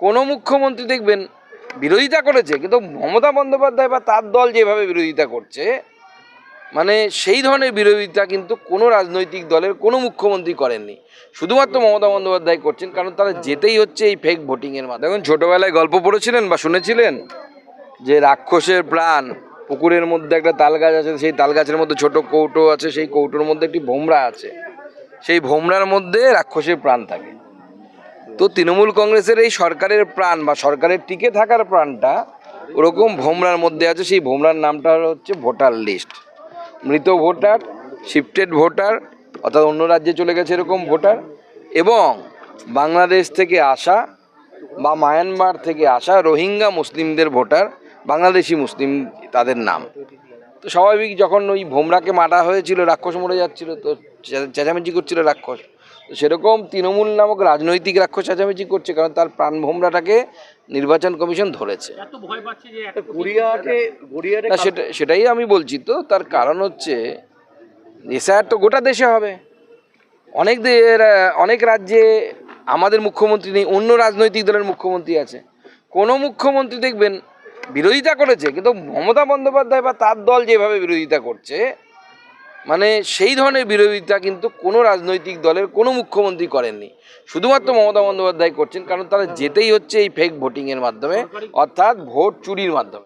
কোনো মুখ্যমন্ত্রী দেখবেন বিরোধিতা করেছে, কিন্তু মমতা বন্দ্যোপাধ্যায় বা তার দল যেভাবে বিরোধিতা করছে, মানে সেই ধরনের বিরোধিতা কিন্তু কোনো রাজনৈতিক দলের কোনো মুখ্যমন্ত্রী করেননি। শুধুমাত্র মমতা বন্দ্যোপাধ্যায় করছেন, কারণ তারা যেতেই হচ্ছে এই ফেক ভোটিংয়ের মাধ্যমে। দেখুন, ছোটোবেলায় গল্প পড়েছিলেন বা শুনেছিলেন যে রাক্ষসের প্রাণ, পুকুরের মধ্যে একটা তাল গাছ আছে, সেই তাল গাছের মধ্যে ছোট কৌটো আছে, সেই কৌটোর মধ্যে একটি ভোমরা আছে, সেই ভোমরার মধ্যে রাক্ষসের প্রাণ থাকে। তো তৃণমূল কংগ্রেসের এই সরকারের প্রাণ বা সরকারের টিকে থাকার প্রাণটা ওরকম ভোমরার মধ্যে আছে। সেই ভোমরার নামটা হচ্ছে ভোটার লিস্ট। মৃত ভোটার, শিফটেড ভোটার, অর্থাৎ অন্য রাজ্যে চলে গেছে এরকম ভোটার, এবং বাংলাদেশ থেকে আসা বা মায়ানমার থেকে আসা রোহিঙ্গা মুসলিমদের ভোটার, বাংলাদেশি মুসলিম তাদের নাম। তো স্বাভাবিক, যখন ওই ভোমরাকে মারা হয়েছিল, রাক্ষস মরে যাচ্ছিল, তো চেঁচামেচি করছিল রাক্ষস। তো সেরকম তৃণমূল নামক রাজনৈতিক রাক্ষস চেঁচামেচি করছে, কারণ তার প্রাণ ভোমরাটাকে নির্বাচন কমিশন ধরেছে। সেটাই আমি বলছি। তো তার কারণ হচ্ছে এসআইআর তো গোটা দেশে হবে। অনেক রাজ্যে আমাদের মুখ্যমন্ত্রী নেই, অন্য রাজনৈতিক দলের মুখ্যমন্ত্রী আছে। কোনো মুখ্যমন্ত্রী দেখবেন বিরোধিতা করেছে, কিন্তু মমতা বন্দ্যোপাধ্যায় বা তার দল যেভাবে বিরোধিতা করছে, মানে সেই ধরনের বিরোধিতা কিন্তু কোনো রাজনৈতিক দলের কোনো মুখ্যমন্ত্রী করেননি। শুধুমাত্র মমতা বন্দ্যোপাধ্যায় করছেন, কারণ তারা যেতেই হচ্ছে এই ফেক ভোটিংয়ের মাধ্যমে, অর্থাৎ ভোট চুরির মাধ্যমে।